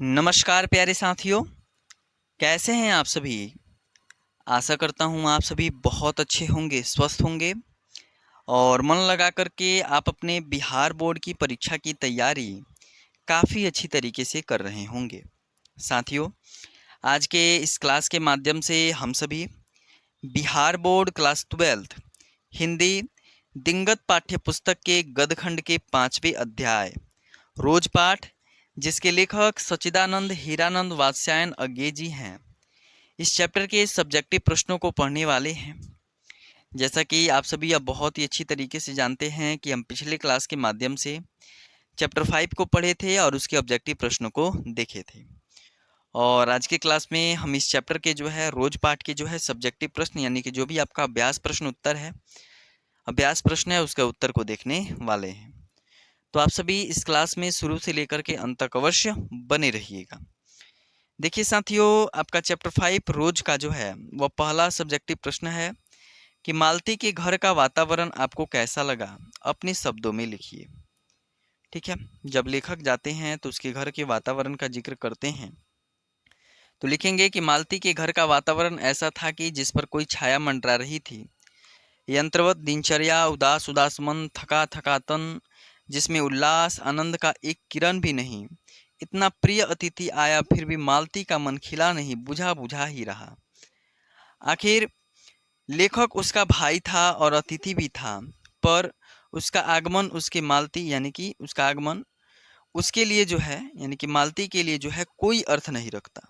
नमस्कार प्यारे साथियों, कैसे हैं आप सभी। आशा करता हूँ आप सभी बहुत अच्छे होंगे, स्वस्थ होंगे और मन लगा करके आप अपने बिहार बोर्ड की परीक्षा की तैयारी काफ़ी अच्छी तरीके से कर रहे होंगे। साथियों, आज के इस क्लास के माध्यम से हम सभी बिहार बोर्ड क्लास 12 हिंदी दिनगत पाठ्य पुस्तक के गदखंड के 5वें अध्याय रोज पाठ, जिसके लेखक सच्चिदानंद हीरानंद वात्स्यायन अज्ञे जी हैं, इस चैप्टर के सब्जेक्टिव प्रश्नों को पढ़ने वाले हैं। जैसा कि आप सभी अब बहुत ही अच्छी तरीके से जानते हैं कि हम पिछले क्लास के माध्यम से चैप्टर 5 को पढ़े थे और उसके ऑब्जेक्टिव प्रश्नों को देखे थे। और आज के क्लास में हम इस चैप्टर के जो है रोज पाठ के जो है सब्जेक्टिव प्रश्न, यानी कि जो भी आपका अभ्यास प्रश्न उत्तर है, अभ्यास प्रश्न है, उसके उत्तर को देखने वाले हैं। तो आप सभी इस क्लास में शुरू से लेकर के अंत तक अवश्य बने रहिएगा। देखिए साथियों, आपका चैप्टर 5 रोज का जो है वह पहला सब्जेक्टिव प्रश्न है कि मालती के घर का वातावरण आपको कैसा लगा, अपने शब्दों में लिखिए। ठीक है, जब लेखक जाते हैं तो उसके घर के वातावरण का जिक्र करते हैं तो लिखेंगे कि मालती के घर का वातावरण ऐसा था कि जिस पर कोई छाया मंडरा रही थी। यंत्रवत दिनचर्या, उदास उदास मन, थका थका तन, जिसमें उल्लास आनंद का एक किरण भी नहीं। इतना प्रिय अतिथि आया फिर भी मालती का मन खिला नहीं, बुझा बुझा ही रहा। आखिर लेखक उसका भाई था और अतिथि भी था, पर उसका आगमन उसके मालती यानी कि उसका आगमन उसके लिए जो है यानी कि मालती के लिए जो है कोई अर्थ नहीं रखता।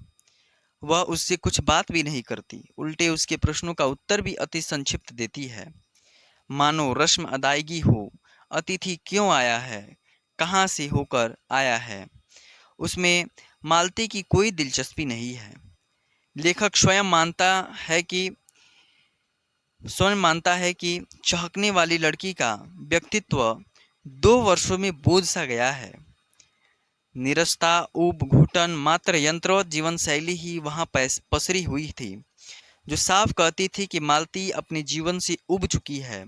वह उससे कुछ बात भी नहीं करती, उल्टे उसके प्रश्नों का उत्तर भी अति संक्षिप्त देती है, मानो रस्म अदायगी हो। अतिथि क्यों आया है, कहाँ से होकर आया है, उसमें मालती की कोई दिलचस्पी नहीं है। लेखक स्वयं मानता है कि चहकने वाली लड़की का व्यक्तित्व 2 वर्षों में बोझ सा गया है। निरस्ता, ऊब, घुटन, मात्र यंत्रवत जीवन शैली ही वहाँ पसरी हुई थी, जो साफ कहती थी कि मालती अपने जीवन से उब चुकी है,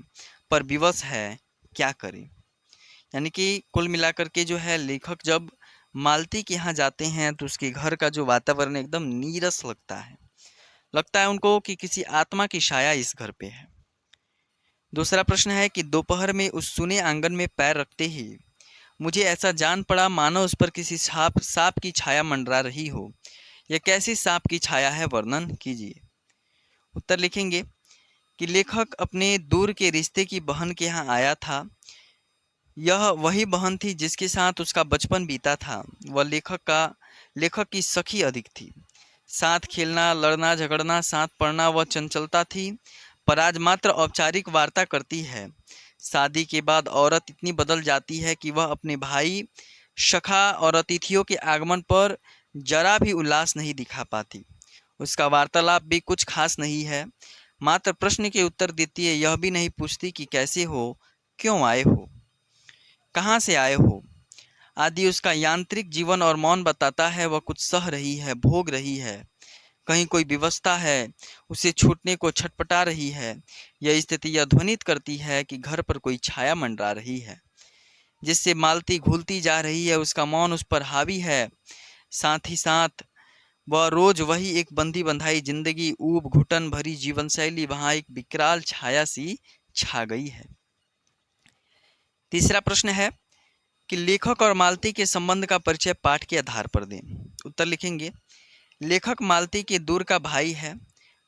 पर विवश है, क्या करे। यानी कि कुल मिलाकर के जो है लेखक जब मालती के यहाँ जाते हैं तो उसके घर का जो वातावरण एकदम नीरस लगता है उनको कि किसी आत्मा की छाया इस घर पे है। दूसरा प्रश्न है कि दोपहर में उस सुने आंगन में पैर रखते ही मुझे ऐसा जान पड़ा मानो उस पर किसी सांप की छाया मंडरा रही हो। यह कैसी सांप की छाया है, वर्णन कीजिए। उत्तर लिखेंगे कि लेखक अपने दूर के रिश्ते की बहन के यहाँ आया था। यह वही बहन थी जिसके साथ उसका बचपन बीता था। वह लेखक की सखी अधिक थी। साथ खेलना, लड़ना झगड़ना, साथ पढ़ना, वह चंचलता थी, पर आज मात्र औपचारिक वार्ता करती है। शादी के बाद औरत इतनी बदल जाती है कि वह अपने भाई, सखा और अतिथियों के आगमन पर जरा भी उल्लास नहीं दिखा पाती। उसका वार्तालाप भी कुछ खास नहीं है, मात्र प्रश्न के उत्तर देती है, यह भी नहीं पूछती कि कैसे हो, क्यों आए हो, कहाँ से आए हो आदि। उसका यांत्रिक जीवन और मौन बताता है वह कुछ सह रही है, भोग रही है, कहीं कोई विवशता है, उसे छूटने को छटपटा रही है। यह स्थिति यह ध्वनित करती है कि घर पर कोई छाया मंडरा रही है, जिससे मालती घुलती जा रही है। उसका मौन उस पर हावी है, साथ ही साथ वह रोज वही एक बंधी बंधाई जिंदगी, ऊब घुटन भरी जीवन शैली, वहाँ एक विकराल छाया सी छा गई है। तीसरा प्रश्न है कि लेखक और मालती के संबंध का परिचय पाठ के आधार पर दें। उत्तर लिखेंगे, लेखक मालती के दूर का भाई है,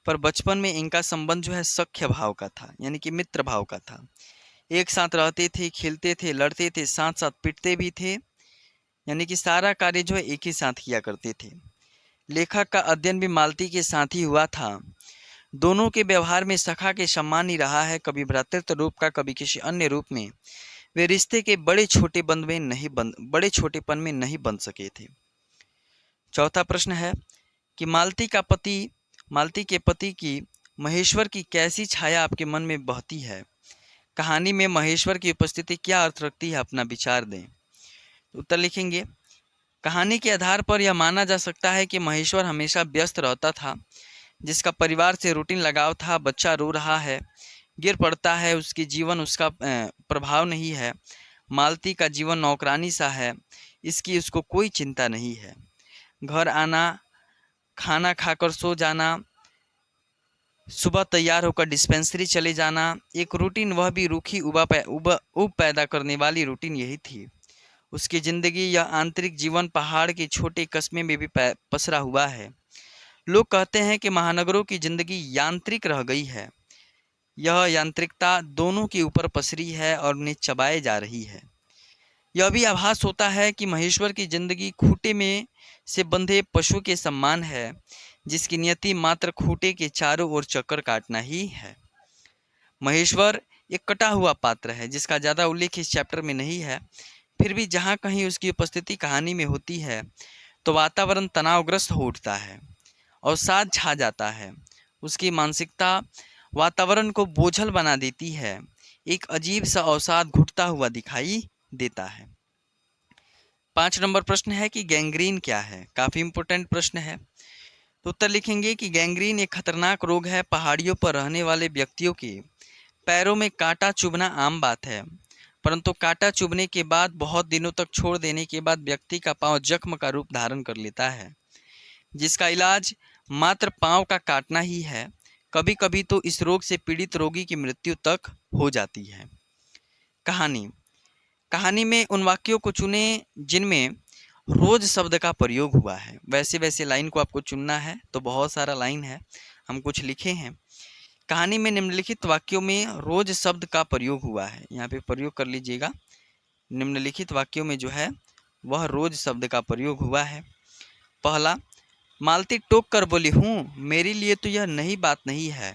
पर बचपन में इनका संबंध जो है सख्य भाव का था, यानी कि मित्र भाव का था। एक साथ रहते थे, खेलते थे, लड़ते थे, साथ साथ पिटते भी थे, यानी कि सारा कार्य जो है एक ही साथ किया करते थे। लेखक का अध्ययन भी मालती के साथ ही हुआ था। दोनों के व्यवहार में सखा के समान ही रहा है, कभी भ्रातृत्व रूप का, कभी किसी अन्य रूप में। वे रिश्ते के बड़े छोटेपन में नहीं बन सके थे। चौथा प्रश्न है कि मालती के पति की महेश्वर की कैसी छाया आपके मन में बहती है। कहानी में महेश्वर की उपस्थिति क्या अर्थ रखती है, अपना विचार दें। उत्तर लिखेंगे, कहानी के आधार पर यह माना जा सकता है कि महेश्वर हमेशा व्यस्त रहता था, जिसका परिवार से रूटीन लगाव था। बच्चा रो रहा है, गिर पड़ता है, उसकी जीवन उसका प्रभाव नहीं है। मालती का जीवन नौकरानी सा है, इसकी उसको कोई चिंता नहीं है। घर आना, खाना खाकर सो जाना, सुबह तैयार होकर डिस्पेंसरी चले जाना, एक रूटीन, वह भी रूखी उब पैदा करने वाली रूटीन यही थी। उसकी ज़िंदगी, यह आंतरिक जीवन पहाड़ के छोटे कस्बे में भी पसरा हुआ है। लोग कहते हैं कि महानगरों की ज़िंदगी यांत्रिक रह गई है। यह यांत्रिकता दोनों के ऊपर पसरी है और उन्हें चबाए जा रही है। यह भी आभास होता है कि महेश्वर की ज़िंदगी खूंटे में से बंधे पशु के समान है, जिसकी नियति मात्र खूंटे के चारों ओर चक्कर काटना ही है। महेश्वर एक कटा हुआ पात्र है जिसका ज़्यादा उल्लेख इस चैप्टर में नहीं है। फिर भी जहाँ कहीं उसकी उपस्थिति कहानी में होती है तो वातावरण तनावग्रस्त हो उठता है और साथ छा जाता है। उसकी मानसिकता वातावरण को बोझल बना देती है। एक अजीब सा अवसाद घुटता हुआ दिखाई देता है। 5 नंबर प्रश्न है कि गैंग्रीन क्या है। काफ़ी इम्पोर्टेंट प्रश्न है। तो उत्तर लिखेंगे कि गैंग्रीन एक खतरनाक रोग है। पहाड़ियों पर रहने वाले व्यक्तियों के पैरों में कांटा चुभना आम बात है, परंतु कांटा चुभने के बाद बहुत दिनों तक छोड़ देने के बाद व्यक्ति का पांव जख्म का रूप धारण कर लेता है, जिसका इलाज मात्र पांव का काटना ही है। कभी कभी तो इस रोग से पीड़ित रोगी की मृत्यु तक हो जाती है। कहानी में उन वाक्यों को चुने जिनमें रोज शब्द का प्रयोग हुआ है। वैसे वैसे लाइन को आपको चुनना है। तो बहुत सारा लाइन है, हम कुछ लिखे हैं। कहानी में निम्नलिखित वाक्यों में रोज शब्द का प्रयोग हुआ है, यहाँ पे प्रयोग कर लीजिएगा। निम्नलिखित वाक्यों में जो है वह रोज शब्द का प्रयोग हुआ है। पहला, मालती टोक कर बोली, हूँ मेरे लिए तो यह नई बात नहीं है,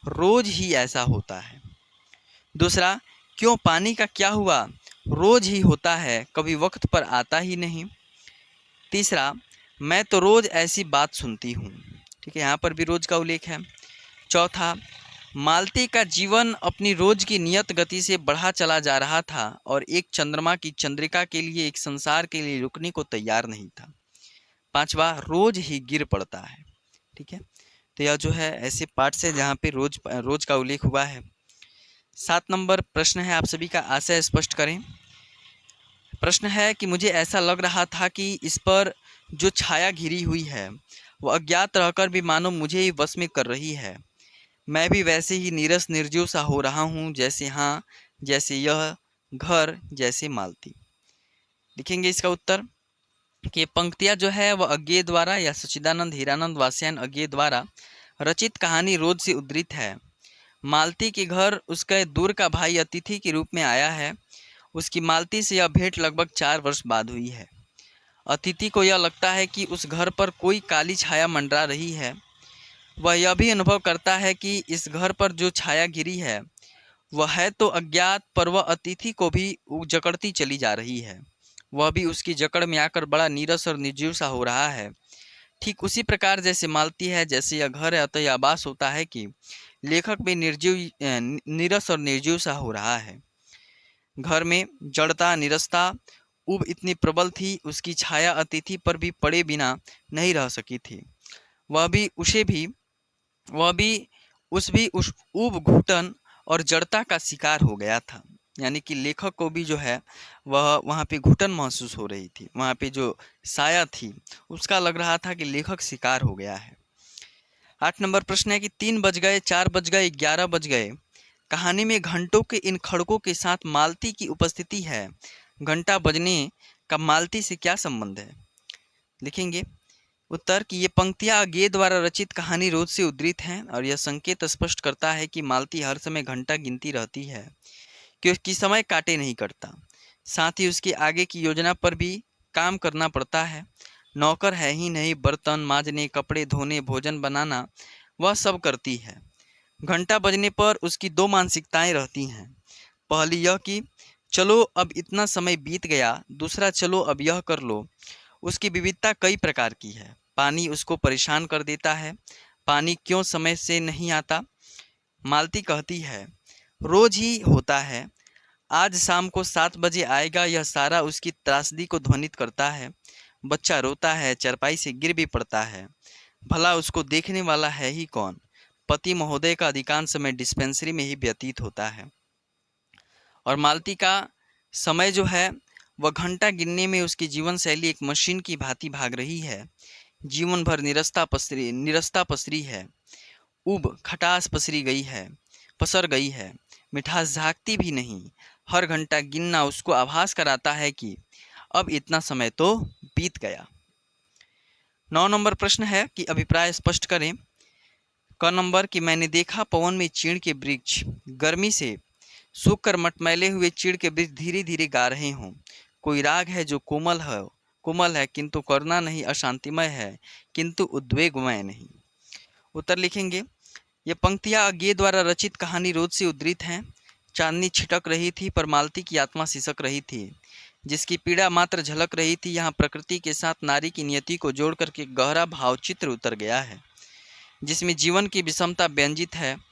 रोज ही ऐसा होता है। दूसरा, क्यों पानी का क्या हुआ, रोज ही होता है, कभी वक्त पर आता ही नहीं। तीसरा, मैं तो रोज ऐसी बात सुनती हूँ। ठीक है, यहाँ पर भी रोज का उल्लेख है। चौथा, मालती का जीवन अपनी रोज की नियत गति से बढ़ा चला जा रहा था और एक चंद्रमा की चंद्रिका के लिए, एक संसार के लिए रुकने को तैयार नहीं था। पांचवा, रोज ही गिर पड़ता है। ठीक है, तो यह जो है ऐसे पाठ से जहाँ पे रोज का उल्लेख हुआ है। 7 नंबर प्रश्न है, आप सभी का आशय स्पष्ट करें। प्रश्न है कि मुझे ऐसा लग रहा था कि इस पर जो छाया घिरी हुई है वह अज्ञात रहकर भी मानो मुझे ही वश में कर रही है। मैं भी वैसे ही नीरस निर्जीव सा हो रहा हूँ, जैसे यह घर, जैसे मालती। लिखेंगे इसका उत्तर कि पंक्तियाँ जो है वह अज्ञेय द्वारा या सच्चिदानंद हीरानंद वास्यायन अज्ञेय द्वारा रचित कहानी रोज से उद्धृत है। मालती के घर उसके दूर का भाई अतिथि के रूप में आया है। उसकी मालती से यह भेंट लगभग 4 वर्ष बाद हुई है। अतिथि को यह लगता है कि उस घर पर कोई काली छाया मंडरा रही है। वह यह भी अनुभव करता है कि इस घर पर जो छाया गिरी है वह है तो अज्ञात, पर वह अतिथि को भी जकड़ती चली जा रही है। वह भी उसकी जकड़ में आकर बड़ा नीरस और निर्जीव सा हो रहा है। ठीक उसी प्रकार जैसे मालती है, जैसे यह घर है, अतः यह आभास होता है कि लेखक भी नीरस और निर्जीव सा हो रहा है। घर में जड़ता, नीरसता, उब इतनी प्रबल थी, उसकी छाया अतिथि पर भी पड़े बिना नहीं रह सकी थी। वह भी उस उब, घुटन और जड़ता का शिकार हो गया था। यानी कि लेखक को भी जो है वह वहाँ पे घुटन महसूस हो रही थी। वहाँ पे जो साया थी उसका लग रहा था कि लेखक शिकार हो गया है। 8 नंबर प्रश्न है कि 3 बज गए, 4 बज गए, 11 बज गए। कहानी में घंटों के इन खड़कों के साथ मालती की उपस्थिति है। घंटा बजने का मालती से क्या संबंध है। लिखेंगे उत्तर कि ये पंक्तियाँ अज्ञेय द्वारा रचित कहानी रोज से उद्धृत हैं और यह संकेत स्पष्ट करता है कि मालती हर समय घंटा गिनती रहती है, क्योंकि समय काटे नहीं करता। साथ ही उसके आगे की योजना पर भी काम करना पड़ता है। नौकर है ही नहीं, बर्तन मांजने, कपड़े धोने, भोजन बनाना वह सब करती है। घंटा बजने पर उसकी 2 मानसिकताएं रहती हैं। पहली यह कि चलो अब इतना समय बीत गया, दूसरा चलो अब यह कर लो। उसकी विविधता कई प्रकार की है। पानी उसको परेशान कर देता है। पानी क्यों समय से नहीं आता। मालती कहती है रोज ही होता है, आज शाम को 7 बजे आएगा। यह सारा उसकी त्रासदी को ध्वनित करता है। बच्चा रोता है, चरपाई से गिर भी पड़ता है। भला उसको देखने वाला है ही कौन। पति महोदय का अधिकांश समय डिस्पेंसरी में ही व्यतीत होता है और मालती का समय जो है वह घंटा गिनने में उसकी जीवन शैली एक मशीन की भांति भाग रही है। जीवन भर निरस्ता पसरी है, उब खटास पसर गई है, मिठास झांकती भी नहीं। हर घंटा गिनना उसको आभास कराता है कि अब इतना समय तो बीत गया। 9 नंबर प्रश्न है कि अभिप्राय स्पष्ट करें। क नंबर कि मैंने देखा पवन में चीड़ के वृक्ष गर्मी से सूख कर मटमैले हुए चीड़ के वृक्ष धीरे धीरे गा रहे हों। कोई राग है जो कोमल है किंतु करुणा नहीं, अशांतिमय है किंतु उद्वेगमय नहीं। उत्तर लिखेंगे। ये पंक्तियां अज्ञे द्वारा रचित कहानी रोज से उद्धृत हैं। चांदनी छिटक रही थी पर मालती की आत्मा सिसक रही थी। जिसकी पीड़ा मात्र झलक रही थी, यहाँ प्रकृति के साथ नारी की नियति को जोड़ करके गहरा भावचित्र उतर गया है, जिसमें जीवन की विषमता व्यंजित है।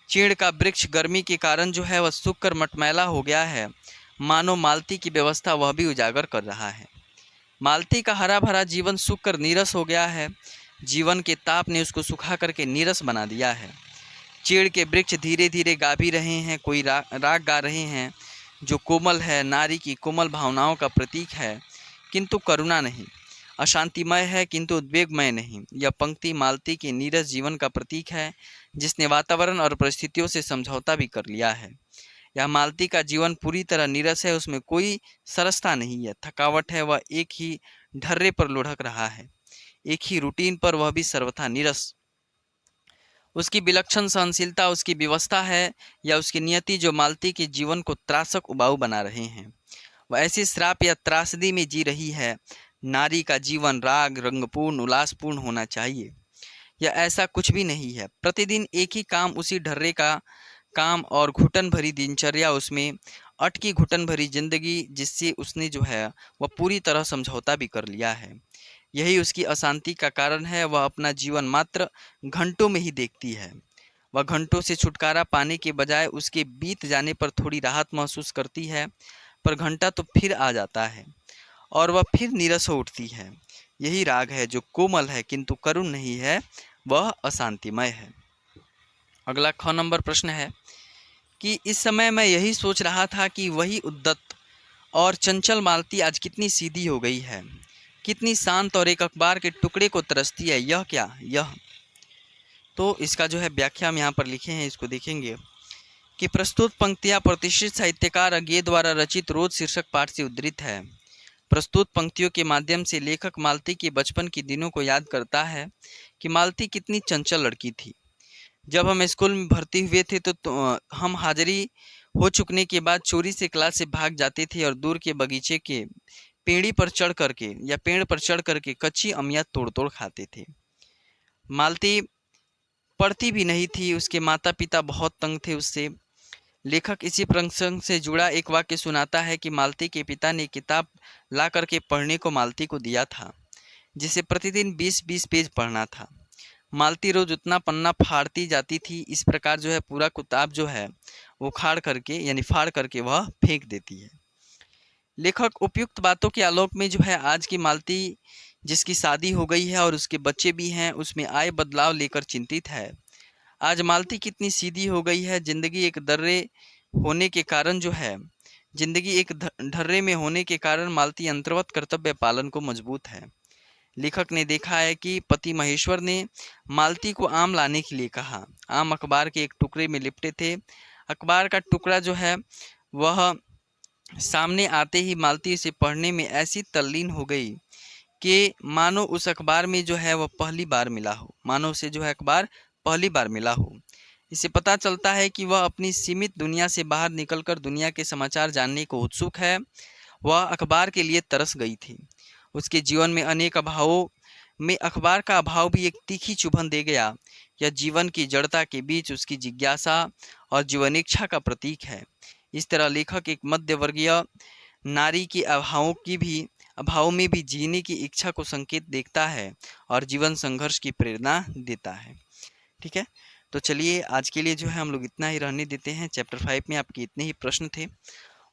चीड़ का वृक्ष गर्मी के कारण जो है वह सूख कर मटमैला हो गया है, मानो मालती की व्यवस्था वह भी उजागर कर रहा है। मालती का हरा भरा जीवन सूख कर नीरस हो गया है, जीवन के ताप ने उसको सुखा करके नीरस बना दिया है। चीड़ के वृक्ष धीरे धीरे गा भी रहे हैं, कोई राग गा रहे हैं जो कोमल है, नारी की कोमल भावनाओं का प्रतीक है किंतु करुणा नहीं, अशांतिमय है किंतु उद्वेगमय नहीं। यह पंक्ति मालती के नीरस जीवन का प्रतीक है, जिसने वातावरण और परिस्थितियों से समझौता भी कर लिया है। यह मालती का जीवन पूरी तरह नीरस है, उसमें कोई सरसता नहीं है, थकावट है, वह एक ही ढर्रे पर लुढ़क रहा है, एक ही रूटीन पर, वह भी सर्वथा नीरस। उसकी विलक्षण सहनशीलता उसकी व्यवस्था है या उसकी नियति जो मालती के जीवन को त्रासक उबाऊ बना रहे हैं। वह ऐसी श्राप या त्रासदी में जी रही है। नारी का जीवन राग रंगपूर्ण उल्लासपूर्ण होना चाहिए, यह ऐसा कुछ भी नहीं है। प्रतिदिन एक ही काम, उसी ढर्रे का काम और घुटन भरी दिनचर्या, उसमें अटकी घुटन भरी जिंदगी, जिससे उसने जो है वह पूरी तरह समझौता भी कर लिया है। यही उसकी अशांति का कारण है। वह अपना जीवन मात्र घंटों में ही देखती है। वह घंटों से छुटकारा पाने के बजाय उसके बीत जाने पर थोड़ी राहत महसूस करती है, पर घंटा तो फिर आ जाता है और वह फिर नीरस हो उठती है। यही राग है जो कोमल है किंतु करुण नहीं है, वह अशांतिमय है। अगला ख नंबर प्रश्न है कि इस समय मैं यही सोच रहा था कि वही उद्दत और चंचल मालती आज कितनी सीधी हो गई है, कितनी शांत और एक अखबार के टुकड़े को तरसती है। यह क्या? यह तो इसका जो है व्याख्या हम यहाँ पर लिखे हैं, इसको देखेंगे कि प्रस्तुत पंक्तियाँ प्रतिष्ठित साहित्यकार अज्ञे द्वारा रचित रोज शीर्षक पाठ से उद्धृत है। प्रस्तुत पंक्तियों के माध्यम से लेखक मालती के बचपन के दिनों को याद करता है कि मालती कितनी चंचल लड़की थी। जब हम स्कूल में भर्ती हुए थे तो हम हाजिरी हो चुकने के बाद चोरी से क्लास से भाग जाते थे और दूर के बगीचे के पेड़ पर चढ़ करके कच्ची अमिया तोड़ तोड़ खाते थे। मालती पढ़ती भी नहीं थी, उसके माता पिता बहुत तंग थे उससे। लेखक इसी प्रसंग से जुड़ा एक वाक्य सुनाता है कि मालती के पिता ने किताब ला करके पढ़ने को मालती को दिया था, जिसे प्रतिदिन 20-20 पेज पढ़ना था। मालती रोज उतना पन्ना फाड़ती जाती थी। इस प्रकार जो है पूरा किताब जो है वो फाड़ करके वह फेंक देती है। लेखक उपयुक्त बातों के आलोक में जो है आज की मालती, जिसकी शादी हो गई है और उसके बच्चे भी हैं, उसमें आए बदलाव लेकर चिंतित है। आज मालती कितनी सीधी हो गई है। जिंदगी एक ढर्रे में होने के कारण मालती अंतर्गत कर्तव्य पालन को मजबूत है। लेखक ने देखा है कि पति महेश्वर ने मालती को आम लाने के लिए कहा। आम अखबार के एक टुकड़े में लिपटे थे। अखबार का टुकड़ा जो है वह सामने आते ही मालती इसे पढ़ने में ऐसी तल्लीन हो गई कि मानो उस अखबार में जो है वह पहली बार मिला हो। इससे पता चलता है कि वह अपनी सीमित दुनिया से बाहर निकलकर दुनिया के समाचार जानने को उत्सुक है। वह अखबार के लिए तरस गई थी। उसके जीवन में अनेक अभावों में अखबार का अभाव भी एक तीखी चुभन दे गया। यह जीवन की जड़ता के बीच उसकी जिज्ञासा और जीवनेच्छा का प्रतीक है। इस तरह लेखक एक मध्यवर्गीय नारी के अभावों में भी जीने की इच्छा को संकेत देखता है और जीवन संघर्ष की प्रेरणा देता है। ठीक है, तो चलिए आज के लिए जो है हम लोग इतना ही रहने देते हैं। चैप्टर 5 में आपके इतने ही प्रश्न थे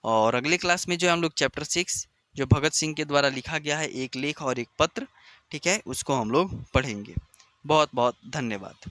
और अगले क्लास में जो है हम लोग चैप्टर 6 जो भगत सिंह के द्वारा लिखा गया है, एक लेख और एक पत्र, ठीक है, उसको हम लोग पढ़ेंगे। बहुत बहुत धन्यवाद।